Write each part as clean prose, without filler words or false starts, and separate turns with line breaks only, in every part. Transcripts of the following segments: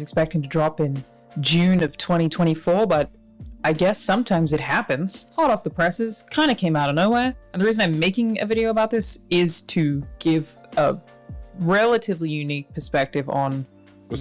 expecting to drop in June of 2024, but I guess sometimes it happens. Hot off the presses, kind of came out of nowhere. And the reason I'm making a video about this is to give a relatively unique perspective on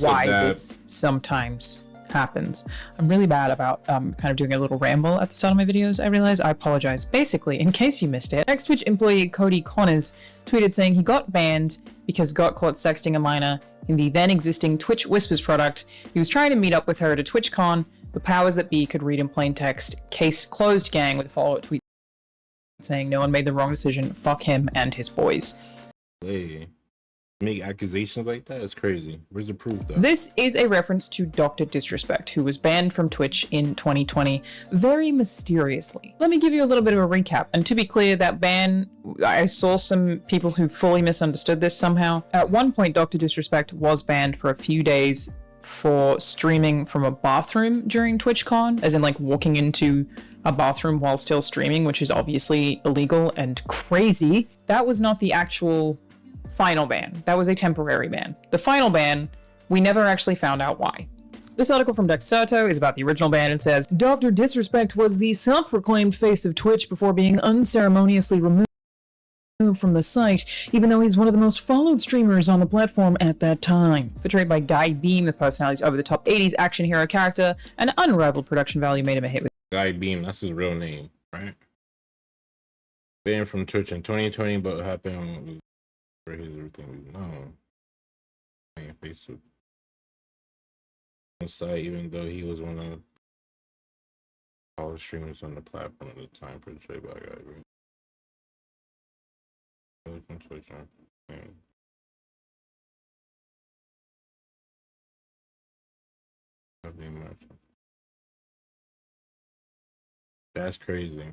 why this sometimes happens. I'm really bad about kind of doing a little ramble at the start of my videos, I realize. I apologize. Basically, in case you missed it, ex-Twitch employee Cody Connors tweeted saying he got banned because got caught sexting a minor in the then existing Twitch Whispers product. He was trying to meet up with her at a TwitchCon. The powers that be could read in plain text, case closed gang, with a follow-up tweet saying no one made the wrong decision, fuck him and his boys.
Hey. Make accusations like that is crazy. Where's the proof though?
This is a reference to Dr. Disrespect, who was banned from Twitch in 2020 very mysteriously. Let me give you a little bit of a recap. And to be clear, that ban, I saw some people who fully misunderstood this somehow. At one point, Dr. Disrespect was banned for a few days for streaming from a bathroom during TwitchCon, as in like walking into a bathroom while still streaming, which is obviously illegal and crazy. That was not the actual final ban. That was a temporary ban. The final ban, we never actually found out why. This article from Dexerto is about the original ban and says, Dr. Disrespect was the self-proclaimed face of Twitch before being unceremoniously removed from the site, even though he's one of the most followed streamers on the platform at that time. Portrayed by Guy Beam, the personality's over-the-top 80s action hero character, and unrivaled production value made him a hit with
Guy Beam, that's his real name, right? Banned from Twitch in 2020, but what happened for his everything we know. Facebook site, even though he was one of the tallest streamers on the platform at the time, portrayed by Guy Beam. That's crazy.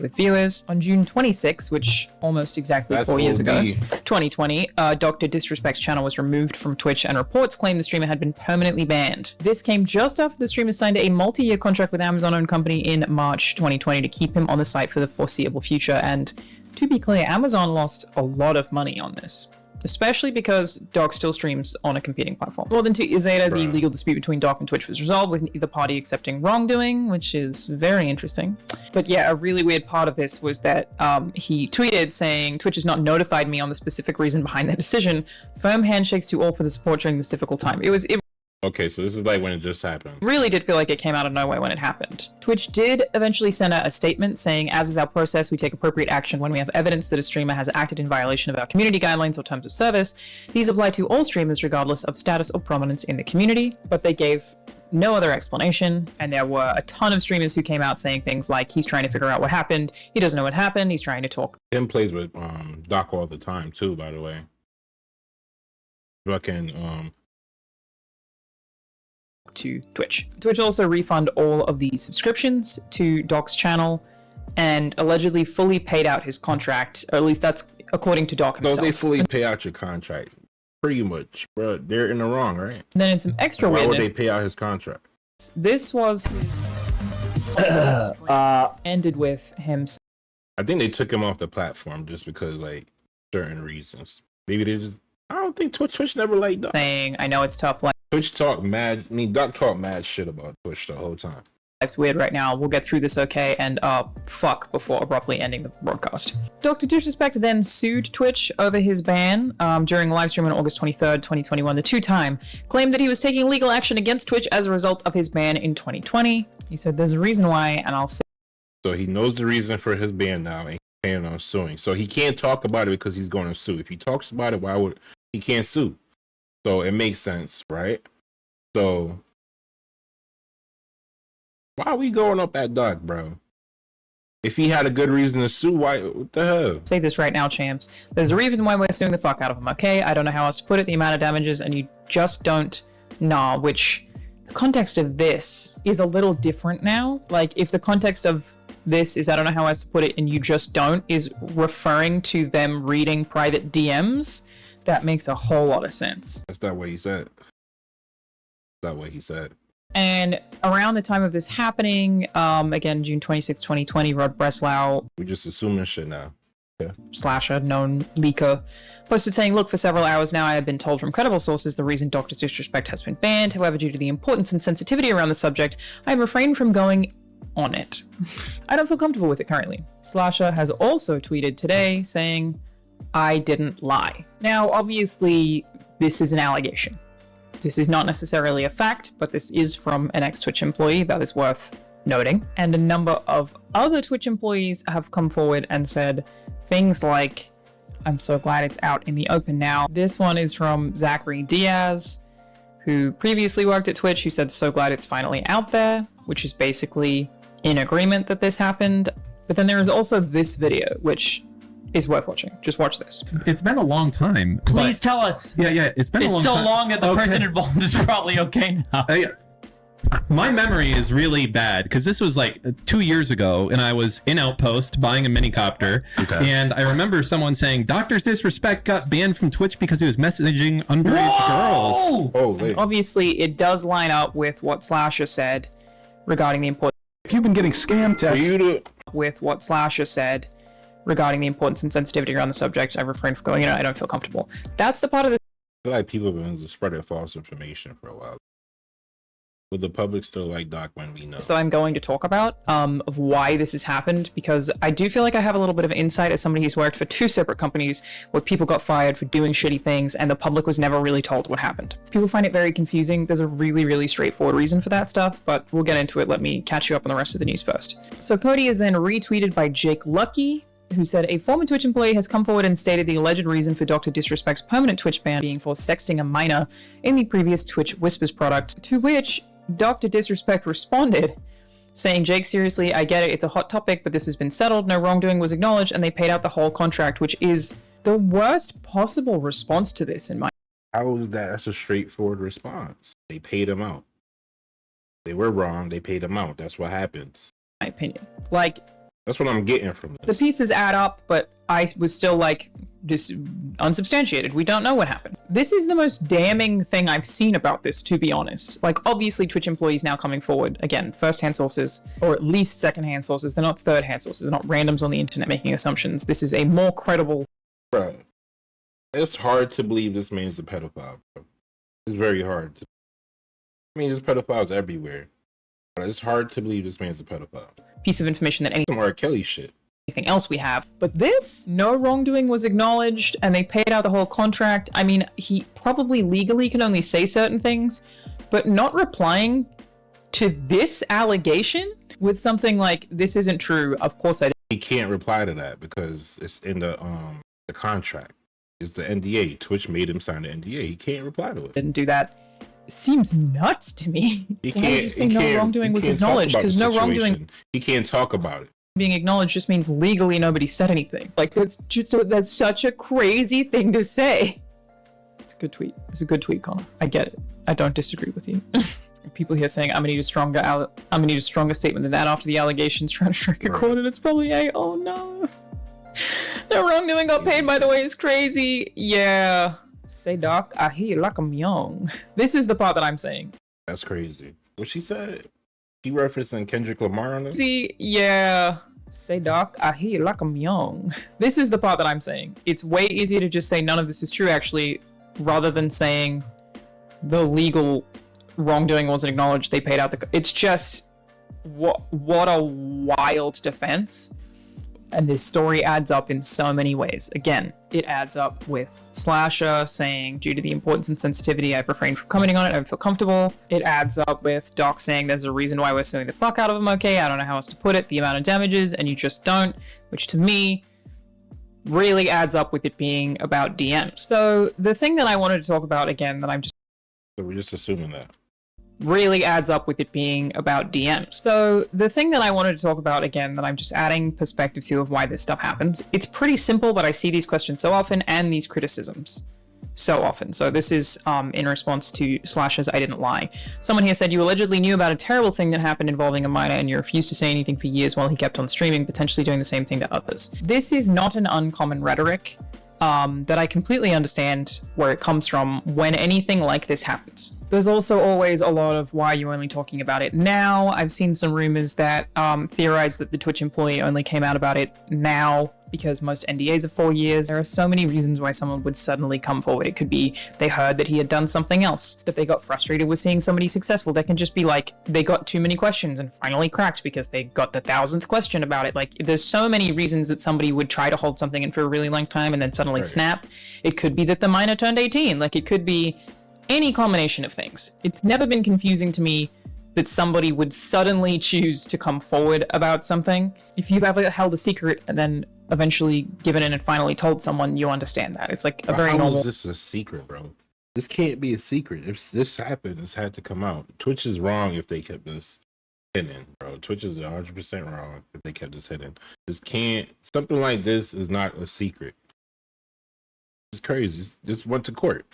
With viewers on June 26, which almost exactly 4 years ago, 2020, Dr. Disrespect's channel was removed from Twitch and reports claim the streamer had been permanently banned. This came just after the streamer signed a multi-year contract with Amazon-owned company in March 2020 to keep him on the site for the foreseeable future. And to be clear, Amazon lost a lot of money on this, especially because Doc still streams on a competing platform. More than 2 years later, the legal dispute between Doc and Twitch was resolved, with neither party accepting wrongdoing, which is very interesting. But yeah, a really weird part of this was that he tweeted saying, Twitch has not notified me on the specific reason behind their decision. Firm handshakes to all for the support during this difficult time. It
okay, so this is like when it just happened.
Really did feel like it came out of nowhere when it happened. Twitch did eventually send out a statement saying, as is our process, we take appropriate action when we have evidence that a streamer has acted in violation of our community guidelines or terms of service. These apply to all streamers regardless of status or prominence in the community. But they gave no other explanation, and there were a ton of streamers who came out saying things like, he's trying to figure out what happened, he doesn't know what happened, he's trying to talk.
Tim plays with Doc all the time too, by the way. Fucking
to Twitch. Twitch also refund all of the subscriptions to Doc's channel and allegedly fully paid out his contract, or at least that's according to Doc himself.
So they fully pay out your contract, pretty much, bro. They're in the wrong, right?
And then in some extra
weirdness,
why
would they pay out his contract?
This was his ended with him.
I think they took him off the platform just because, like, certain reasons. Maybe they just, I don't think Twitch never liked Doc.
Saying, I know it's tough, like
Twitch talk mad, I mean, Doc talk mad shit about Twitch the whole time.
It's weird right now, we'll get through this okay, and fuck before abruptly ending the broadcast. Dr. Disrespect then sued Twitch over his ban during a live stream on August 23rd, 2021. The two-time claimed that he was taking legal action against Twitch as a result of his ban in 2020. He said there's a reason why, and I'll say.
So he knows the reason for his ban now, and he's planning on suing. So he can't talk about it because he's going to sue. If he talks about it, why would he can't sue? So it makes sense, right? So why are we going up at Doc, bro? If he had a good reason to sue, why? What the hell?
Say this right now, champs. There's a reason why we're suing the fuck out of him, okay? I don't know how else to put it. The amount of damages, and you just don't know, which the context of this is a little different now. Like, if the context of this is, I don't know how else to put it, and you just don't, is referring to them reading private DMs, that makes a whole lot of sense.
That's not what he said. That's not what he said.
And around the time of this happening, again, June 26, 2020, Rod Breslau.
We're just assuming shit now.
Slasher, known leaker, posted saying, look, for several hours now I have been told from credible sources the reason Dr. Disrespect has been banned. However, due to the importance and sensitivity around the subject, I have refrained from going on it. I don't feel comfortable with it currently. Slasher has also tweeted today saying, I didn't lie. Now, obviously, this is an allegation. This is not necessarily a fact, but this is from an ex-Twitch employee. That is worth noting. And a number of other Twitch employees have come forward and said things like, I'm so glad it's out in the open now. This one is from Zachary Diaz, who previously worked at Twitch, who said, so glad it's finally out there, which is basically in agreement that this happened. But then there is also this video, which is worth watching. Just watch this.
It's been a long time.
Please tell us.
Yeah, it's been a long time.
It's so long that the person involved is probably okay now.
My memory is really bad because this was like 2 years ago and I was in Outpost buying a minicopter. And I remember someone saying Dr. Disrespect got banned from Twitch because he was messaging underage girls.
Holy.
Obviously, it does line up with what Slasher said regarding the importance.
If you've been getting scam texts
With what Slasher said regarding the importance and sensitivity around the subject, I refrain from going, I don't feel comfortable. That's the part of this.
I feel like people have been spreading false information for a while. Would the public still like Doc when we know?
That I'm going to talk about of why this has happened, because I do feel like I have a little bit of insight as somebody who's worked for 2 separate companies where people got fired for doing shitty things and the public was never really told what happened. People find it very confusing. There's a really, really straightforward reason for that stuff, but we'll get into it. Let me catch you up on the rest of the news first. So Cody is then retweeted by Jake Lucky, who said, a former Twitch employee has come forward and stated the alleged reason for Dr. Disrespect's permanent Twitch ban being for sexting a minor in the previous Twitch Whispers product, to which Dr. Disrespect responded, saying, Jake, seriously, I get it, it's a hot topic, but this has been settled, no wrongdoing was acknowledged, and they paid out the whole contract, which is the worst possible response to this in my
How is that? That's a straightforward response. They paid him out. They were wrong, they paid him out. That's what happens.
opinion. Like,
that's what I'm getting from this.
the pieces add up, but I was still like, this unsubstantiated. We don't know what happened. This is the most damning thing I've seen about this, to be honest. Like, obviously Twitch employees now coming forward, again, first-hand sources, or at least second-hand sources. They're not third-hand sources. They're not randoms on the internet making assumptions. This is a more credible...
Bro, it's hard to believe this man's a pedophile, bro. It's very hard to... I mean, there's pedophiles everywhere. But it's hard to believe this man's a pedophile.
piece of information than
Some R. Kelly shit.
anything else we have. But this, no wrongdoing was acknowledged, and they paid out the whole contract. I mean, he probably legally can only say certain things, but not replying to this allegation with something like, this isn't true, of course I didn't.
He can't reply to that because it's in the contract. It's the NDA. Twitch made him sign the NDA. He can't reply to it.
Didn't do that. It seems nuts to me.
He
Why would you say no wrongdoing was acknowledged? Because no wrongdoing
He can't talk about it.
being acknowledged just means legally nobody said anything. Like, that's such a crazy thing to say. It's a good tweet. It's a good tweet, Connor. I get it. I don't disagree with you. People here saying, I'm gonna need a stronger statement than that after the allegations trying to strike a chord, and it's probably oh no. No wrongdoing got paid, by the way, is crazy. Yeah. Say, Doc, I hear you like I'm young. This is the part that I'm saying.
That's crazy. What she said? She referencing Kendrick Lamar on this?
See, yeah. Say, Doc, I hear you like I'm young. This is the part that I'm saying. It's way easier to just say none of this is true, actually, rather than saying the legal wrongdoing wasn't acknowledged, they paid out the... It's just, what a wild defense. And this story adds up in so many ways. Again, it adds up with Slasher saying, due to the importance and sensitivity, I've refrained from commenting on it, I don't feel comfortable. It adds up with Doc saying there's a reason why we're suing the fuck out of him, okay, I don't know how else to put it, the amount of damages, and you just don't, which to me really adds up with it being about DMs. So the thing that I wanted to talk about, again, that I'm just...
So we're just assuming that.
really adds up with it being about DMs. So the thing that I wanted to talk about, again, that I'm just adding perspective to of why this stuff happens, it's pretty simple, but I see these questions so often and these criticisms so often. So this is in response to Slash's I didn't lie. Someone here said, you allegedly knew about a terrible thing that happened involving a minor and you refused to say anything for years while he kept on streaming, potentially doing the same thing to others. This is not an uncommon rhetoric that I completely understand where it comes from when anything like this happens. There's also always a lot of, why are you only talking about it now? I've seen some rumors that theorize that the Twitch employee only came out about it now because most NDAs are 4 years. There are so many reasons why someone would suddenly come forward. It could be they heard that he had done something else, that they got frustrated with seeing somebody successful. They can just be like, they got too many questions and finally cracked because they got the 1,000th question about it. Like, there's so many reasons that somebody would try to hold something in for a really long time and then suddenly snap. It could be that the minor turned 18. Like, it could be any combination of things. It's never been confusing to me that somebody would suddenly choose to come forward about something. If you've ever held a secret and then eventually given in and finally told someone, you understand that. It's like a very normal...
How is this a secret, bro? This can't be a secret. If this happened, this had to come out. Twitch is wrong if they kept this hidden, bro. Twitch is 100% wrong if they kept this hidden. This can't... Something like this is not a secret. It's crazy. This went to court.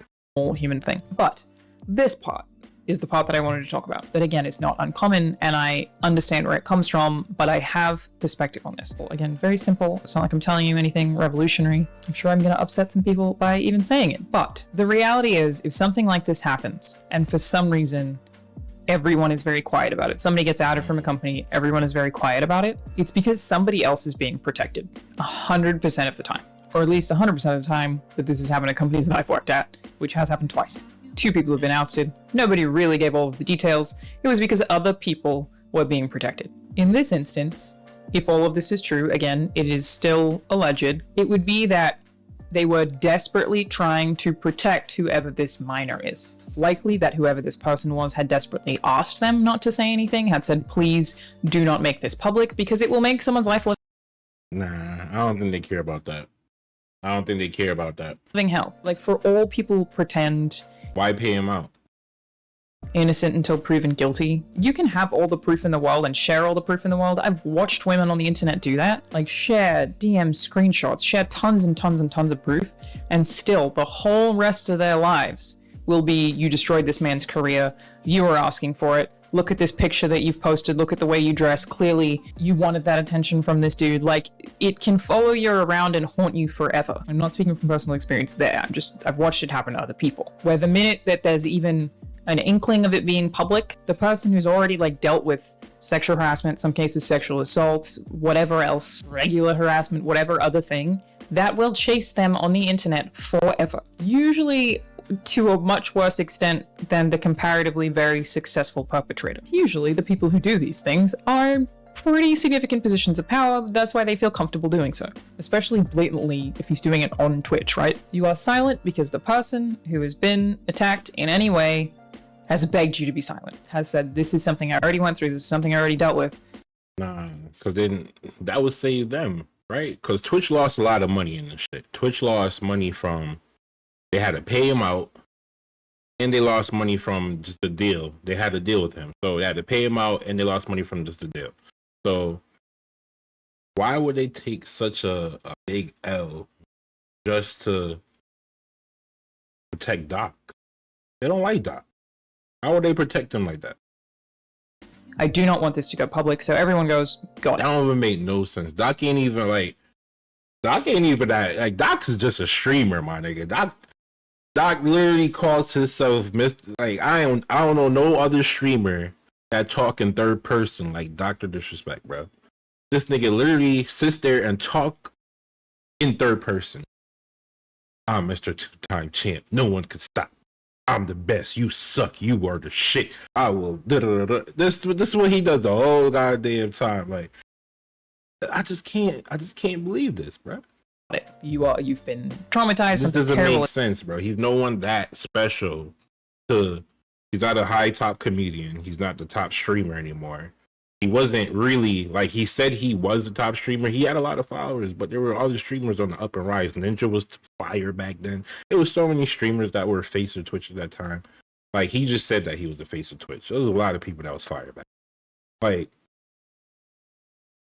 Human thing. But this part is the part that I wanted to talk about. That again is not uncommon, and I understand where it comes from, but I have perspective on this. Well, again, very simple. It's not like I'm telling you anything revolutionary. I'm sure I'm gonna upset some people by even saying it, but the reality is, if something like this happens, and for some reason, everyone is very quiet about it. Somebody gets outed from a company, everyone is very quiet about it. It's because somebody else is being protected 100% of the time, or at least 100% of the time that this has happened at companies that I've worked at, which has happened twice. 2 people have been ousted. Nobody really gave all of the details. It was because other people were being protected. In this instance, if all of this is true, again, it is still alleged, it would be that they were desperately trying to protect whoever this minor is. Likely that whoever this person was had desperately asked them not to say anything, had said, please do not make this public because it will make someone's life
Nah, I don't think they care about that. I don't think they care about that.
living hell. Like, for all people pretend
Why pay him out?
innocent until proven guilty. You can have all the proof in the world and share all the proof in the world. I've watched women on the internet do that. Like, share DM screenshots, share tons and tons and tons of proof, and still the whole rest of their lives will be, you destroyed this man's career, you were asking for it, look at this picture that you've posted, look at the way you dress, clearly you wanted that attention from this dude. Like, it can follow you around and haunt you forever. I'm not speaking from personal experience there, I've watched it happen to other people, where the minute that there's even an inkling of it being public, the person who's already like dealt with sexual harassment, some cases sexual assault, whatever else, regular harassment, whatever other thing, that will chase them on the internet forever. Usually to a much worse extent than the comparatively very successful perpetrator. Usually the people who do these things are in pretty significant positions of power. That's why they feel comfortable doing so, especially blatantly if he's doing it on Twitch, right? You are silent because the person who has been attacked in any way has begged you to be silent, has said, this is something I already went through, this is something I already dealt with.
Nah, because then that would save them, right? Because Twitch lost a lot of money in this shit. Twitch lost money from, they had to pay him out, and they lost money from just the deal. They had to deal with him. So they had to pay him out, and they lost money from just the deal. So why would they take such a big L just to protect Doc? They don't like Doc. How would they protect him like that?
I do not want this to go public, so everyone goes, got it.
That don't even make no sense. Doc ain't even that. Like, Doc is just a streamer, my nigga. Doc literally calls himself Mr. Like, I don't know no other streamer that talk in third person like Dr. Disrespect, bro. This nigga literally sits there and talk in third person. I'm Mr. Two-time champ. No one can stop. I'm the best. You suck. You are the shit. I will. This is what he does the whole goddamn time. Like, I just can't believe this, bro.
You've been traumatized.
This doesn't make sense, bro. He's no one that special. He's not a high top comedian. He's not the top streamer anymore. He wasn't really, like, he said he was the top streamer. He had a lot of followers, but there were other streamers on the up and rise. Ninja was fire back then. There was so many streamers that were face of Twitch at that time. Like, he just said that he was the face of Twitch. There was a lot of people that was fire back then. Like,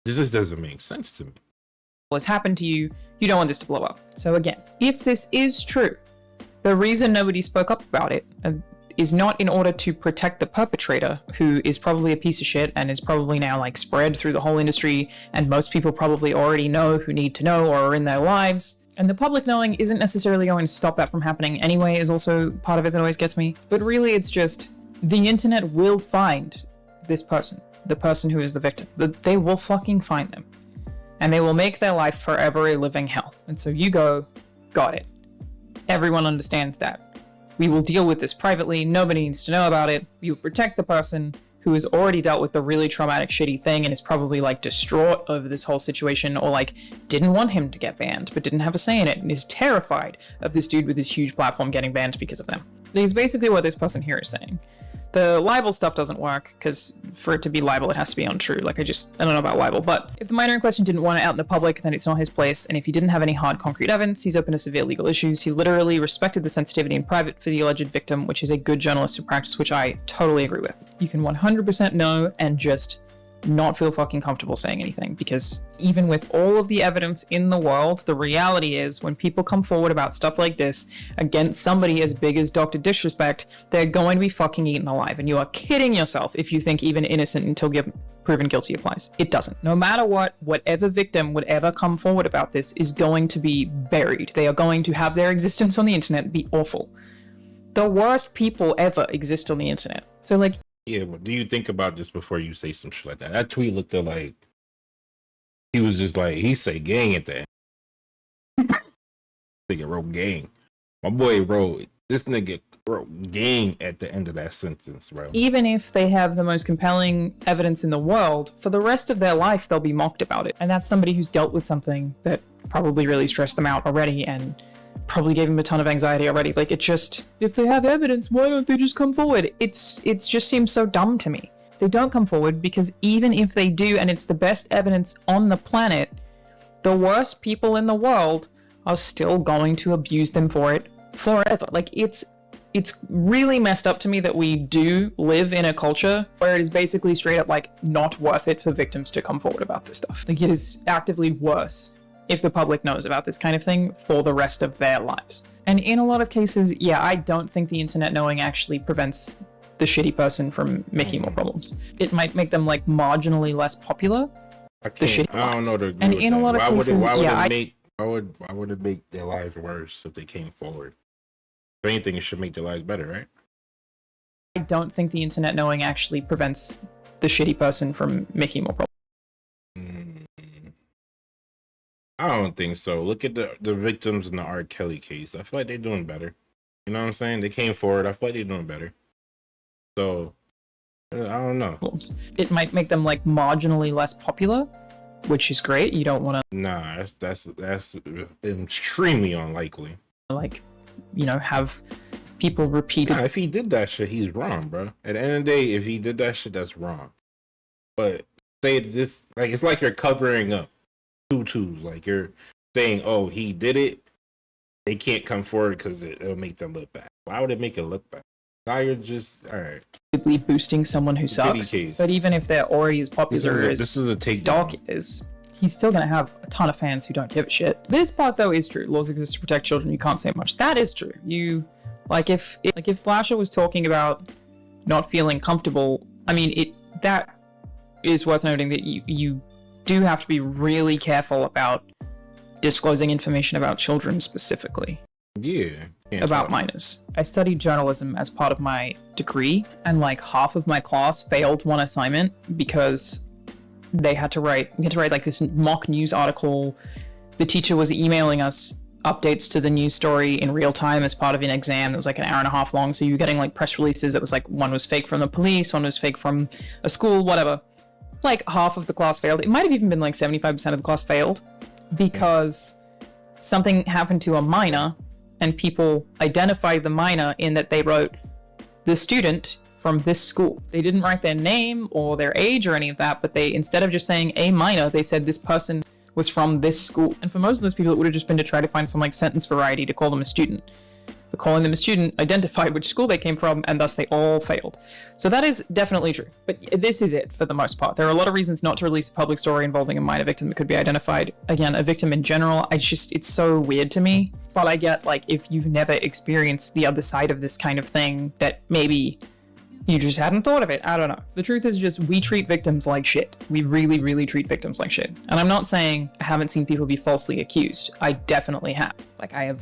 this just doesn't make sense to me.
Has happened to you, you don't want this to blow up. So again, if this is true, the reason nobody spoke up about it is not in order to protect the perpetrator, who is probably a piece of shit and is probably now like spread through the whole industry, and most people probably already know who need to know or are in their lives. And the public knowing isn't necessarily going to stop that from happening anyway, is also part of it that always gets me. But really, it's just, the internet will find this person, the person who is the victim. They will fucking find them. and they will make their life forever a living hell. And so you go, got it. Everyone understands that. We will deal with this privately. Nobody needs to know about it. We will protect the person who has already dealt with the really traumatic, shitty thing and is probably like distraught over this whole situation, or like didn't want him to get banned but didn't have a say in it and is terrified of this dude with his huge platform getting banned because of them. It's basically what this person here is saying. The libel stuff doesn't work, because for it to be libel, it has to be untrue. Like, I don't know about libel, but if the minor in question didn't want it out in the public, then it's not his place, and if he didn't have any hard, concrete evidence, he's open to severe legal issues. He literally respected the sensitivity in private for the alleged victim, which is a good journalistic practice, which I totally agree with. You can 100% know and just not feel fucking comfortable saying anything, because even with all of the evidence in the world, the reality is when people come forward about stuff like this against somebody as big as Dr. Disrespect, they're going to be fucking eaten alive, and you are kidding yourself if you think even innocent until proven guilty applies. It doesn't. No matter what, whatever victim would ever come forward about this is going to be buried. They are going to have their existence on the internet be awful. The worst people ever exist on the internet. So like,
yeah, but do you think about this before you say some shit like that? That tweet looked like he was just like, he said gang at the end. Nigga wrote gang. My boy this nigga wrote gang at the end of that sentence, bro.
Even if they have the most compelling evidence in the world, for the rest of their life, they'll be mocked about it. And that's somebody who's dealt with something that probably really stressed them out already and probably gave him a ton of anxiety already. Like, it just, if they have evidence, why don't they just come forward? It's just seems so dumb to me. They don't come forward because even if they do, and it's the best evidence on the planet, the worst people in the world are still going to abuse them for it forever. Like, it's really messed up to me that we do live in a culture where it is basically straight up like not worth it for victims to come forward about this stuff. Like, it is actively worse if the public knows about this kind of thing for the rest of their lives. And in a lot of cases, yeah, I don't think the internet knowing actually prevents the shitty person from making more problems. It might make them like marginally less popular.
I don't know.
And in a lot of cases,
why would it make their lives worse if they came forward? If anything, it should make their lives better, right?
I don't think the internet knowing actually prevents the shitty person from making more problems.
I don't think so. Look at the victims in the R. Kelly case. I feel like they're doing better. You know what I'm saying? They came forward. I feel like they're doing better. So, I don't know.
It might make them like marginally less popular, which is great. You don't want to.
Nah, that's extremely unlikely.
Like, you know, have people repeat it.
Nah, if he did that shit, he's wrong, bro. At the end of the day, if he did that shit, that's wrong. But say this, like, it's like you're covering up tutus. Like, you're saying, oh, he did it. They can't come forward because it'll make them look bad. Why would it make it look bad? Now you're just, all right.
Boosting someone who sucks. But even if they're already as popular as Doc is, he's still going to have a ton of fans who don't give a shit. This part, though, is true. Laws exist to protect children. You can't say much. That is true. You, like, if Slasher was talking about not feeling comfortable, I mean, that is worth noting that you do have to be really careful about disclosing information about children specifically.
Yeah.
About minors. I studied journalism as part of my degree, and like half of my class failed one assignment because we had to write like this mock news article. The teacher was emailing us updates to the news story in real time as part of an exam that was like an hour and a half long. So you were getting like press releases that was like, one was fake from the police, one was fake from a school, whatever. Like half of the class failed. It might have even been like 75% of the class failed because something happened to a minor and people identified the minor in that they wrote the student from this school. They didn't write their name or their age or any of that, but they, instead of just saying a minor, they said this person was from this school. And for most of those people, it would have just been to try to find some like sentence variety to call them a student. But calling them a student identified which school they came from, and thus they all failed. So that is definitely true. But this is it for the most part. There are a lot of reasons not to release a public story involving a minor victim that could be identified. Again, a victim in general, it's so weird to me. But I get, like, if you've never experienced the other side of this kind of thing, that maybe you just hadn't thought of it. I don't know. The truth is just we treat victims like shit. We really, really treat victims like shit. And I'm not saying I haven't seen people be falsely accused. I definitely have. Like, I'm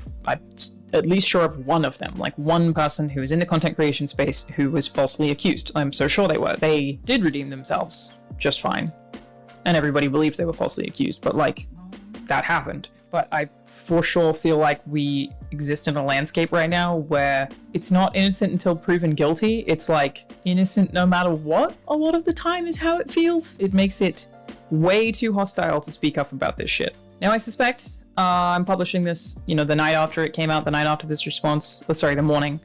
at least sure of one of them. Like, one person who was in the content creation space who was falsely accused. I'm so sure they were. They did redeem themselves just fine. and everybody believed they were falsely accused, but like, that happened. But I for sure feel like we exist in a landscape right now where it's not innocent until proven guilty. It's like innocent no matter what, a lot of the time is how it feels. It makes it way too hostile to speak up about this shit. Now I suspect I'm publishing this, the night after it came out, the night after this response, the morning.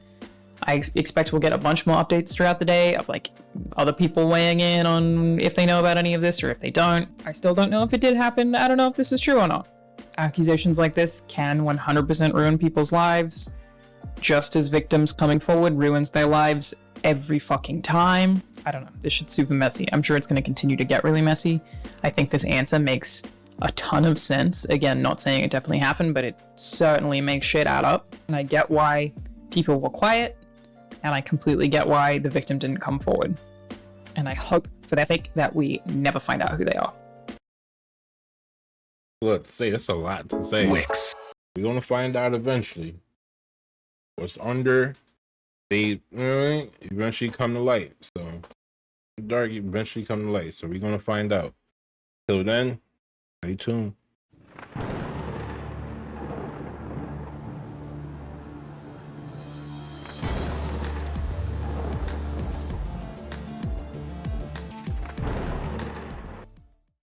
I expect we'll get a bunch more updates throughout the day of like other people weighing in on if they know about any of this or if they don't. I still don't know if it did happen. I don't know if this is true or not. Accusations like this can 100% ruin people's lives, just as victims coming forward ruins their lives every fucking time. I don't know. This shit's super messy. I'm sure it's going to continue to get really messy. I think this answer makes a ton of sense. Again, not saying it definitely happened, but it certainly makes shit add up. And I get why people were quiet, and I completely get why the victim didn't come forward. And I hope, for their sake, that we never find out who they are.
Look, that's a lot to say.
Wix.
We're gonna find out eventually. What's under, they eventually come to light. So dark eventually come to light. So we're gonna find out. Till then, stay tuned.